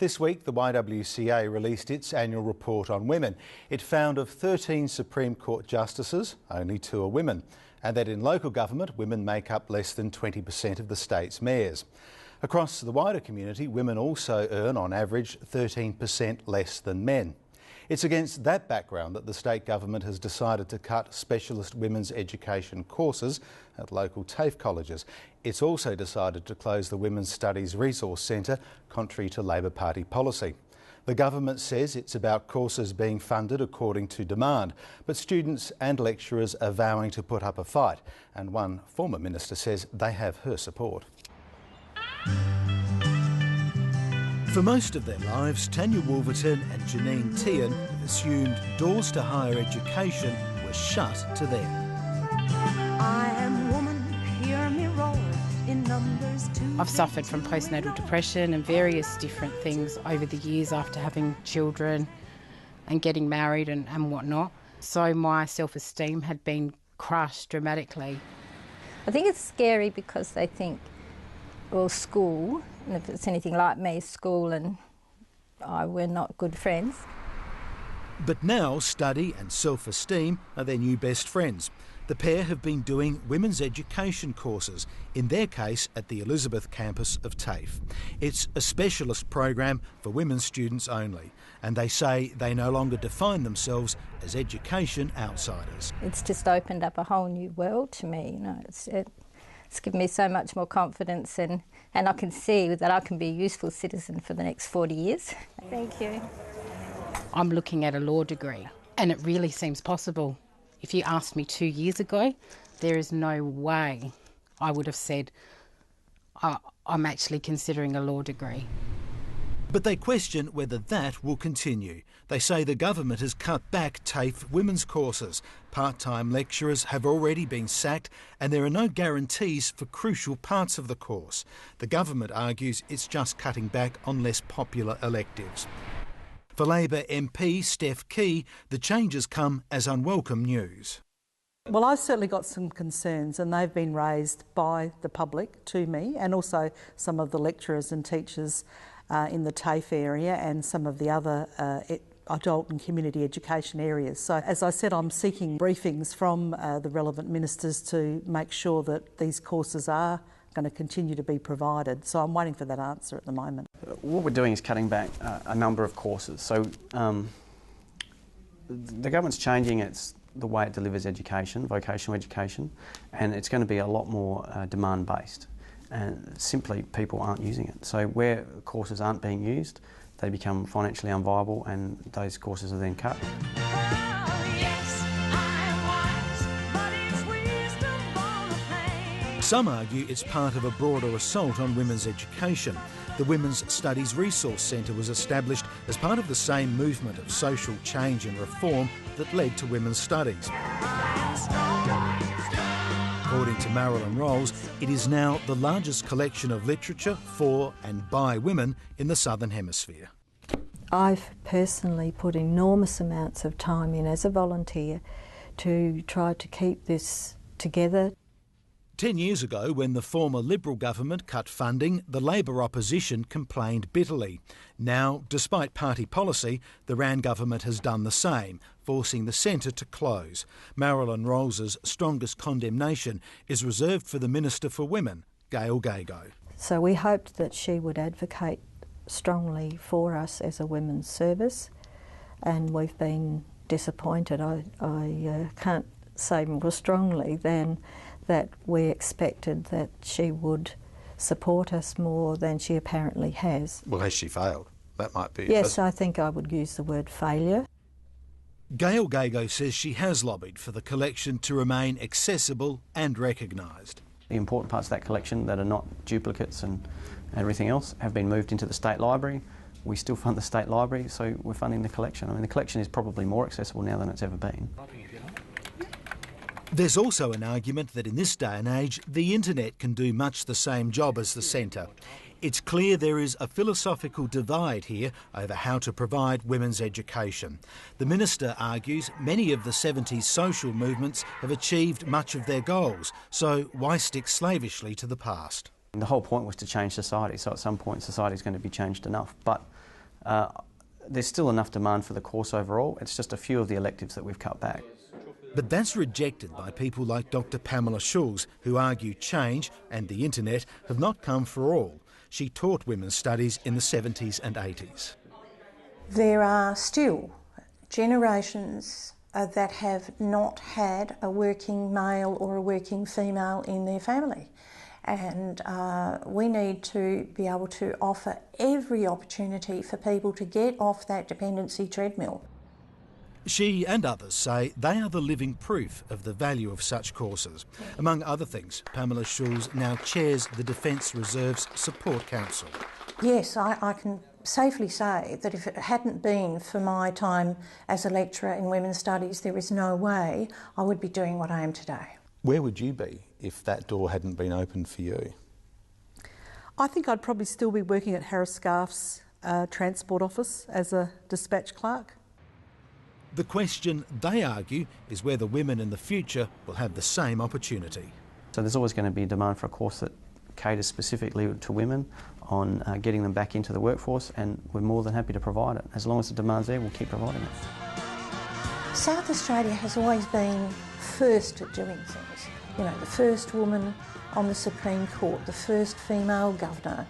This week, the YWCA released its annual report on women. It found of 13 Supreme Court justices, only 2 are women, and that in local government, women make up less than 20% of the state's mayors. Across the wider community, women also earn, on average, 13% less than men. It's against that background that the state government has decided to cut specialist women's education courses at local TAFE colleges. It's also decided to close the Women's Studies Resource Centre, contrary to Labor Party policy. The government says it's about courses being funded according to demand, but students and lecturers are vowing to put up a fight, and one former minister says they have her support. For most of their lives, TANYA Wolverton and Janine Tian have assumed doors to higher education were shut to them. I am woman, hear me roar in numbers too. I've suffered from postnatal depression and various different things over the years after having children and getting married and whatnot. So my self-esteem had been crushed dramatically. I think it's scary because they think, well, school, and if it's anything like me, school and I were not good friends. But now study and self-esteem are their new best friends. The pair have been doing women's education courses, in their case at the Elizabeth campus of TAFE. It's a specialist program for women students only, and they say they no longer define themselves as education outsiders. It's just opened up a whole new world to me, you know. It's given me so much more confidence, and I can see that I can be a useful citizen for the next 40 years. Thank you. I'm looking at a law degree, and it really seems possible. If you asked me 2 years ago, there is no way I would have said, I'm actually considering a law degree. But they question whether that will continue. They say the government has cut back TAFE women's courses. Part-time lecturers have already been sacked, and there are no guarantees for crucial parts of the course. The government argues it's just cutting back on less popular electives. For Labor MP STEPH, the changes come as unwelcome news. Well, I've certainly got some concerns, and they've been raised by the public to me, and also some of the lecturers and teachers in the TAFE area and some of the other adult and community education areas. So, as I said, I'm seeking briefings from the relevant ministers to make sure that these courses are going to continue to be provided. So I'm waiting for that answer at the moment. What we're doing is cutting back a number of courses. So the government's changing the way it delivers education, vocational education, and it's going to be a lot more demand-based. And simply people aren't using it. So where courses aren't being used, they become financially unviable, and those courses are then cut. Some argue it's part of a broader assault on women's education. The Women's Studies Resource Centre was established as part of the same movement of social change and reform that led to women's studies. According to MARILYN, it is now the largest collection of literature for and by women in the Southern Hemisphere. I've personally put enormous amounts of time in as a volunteer to try to keep this together. 10 years ago, when the former Liberal government cut funding, the Labor opposition complained bitterly. Now, despite party policy, the Rand government has done the same, forcing the centre to close. MARILYN Rolls' strongest condemnation is reserved for the Minister for Women, Gail Gago. So we hoped that she would advocate strongly for us as a women's service, and we've been disappointed. I can't say more strongly than that we expected that she would support us more than she apparently has. Well, has she failed? That might be... Yes, I think I would use the word failure. Gail Gago says she has lobbied for the collection to remain accessible and recognised. The important parts of that collection that are not duplicates and everything else have been moved into the State Library. We still fund the State Library, so we're funding the collection. I mean, the collection is probably more accessible now than it's ever been. There's also an argument that in this day and age, the internet can do much the same job as the centre. It's clear there is a philosophical divide here over how to provide women's education. The Minister argues many of the 70s social movements have achieved much of their goals, so why stick slavishly to the past? The whole point was to change society, so at some point society is going to be changed enough. But There's still enough demand for the course overall. It's just a few of the electives that we've cut back. But that's rejected by people like Dr. Pamela SCHULZ, who argue change and the internet have not come for all. She taught women's studies in the 70s and 80s. There are still generations that have not had a working male or a working female in their family. And we need to be able to offer every opportunity for people to get off that dependency treadmill. She and others say they are the living proof of the value of such courses. Among other things, Pamela SCHULZ now chairs the Defence Reserve's Support Council. Yes, I can safely say that if it hadn't been for my time as a lecturer in women's studies, there is no way I would be doing what I am today. Where would you be if that door hadn't been opened for you? I think I'd probably still be working at Harris Scarf's transport office as a dispatch clerk. The question, they argue, is whether women in the future will have the same opportunity. So there's always going to be demand for a course that caters specifically to women on getting them back into the workforce, and we're more than happy to provide it. As long as the demand's there, we'll keep providing it. South Australia has always been first at doing things. You know, the first woman on the Supreme Court, the first female governor.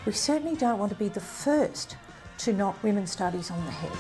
We certainly don't want to be the first to knock women's studies on the head.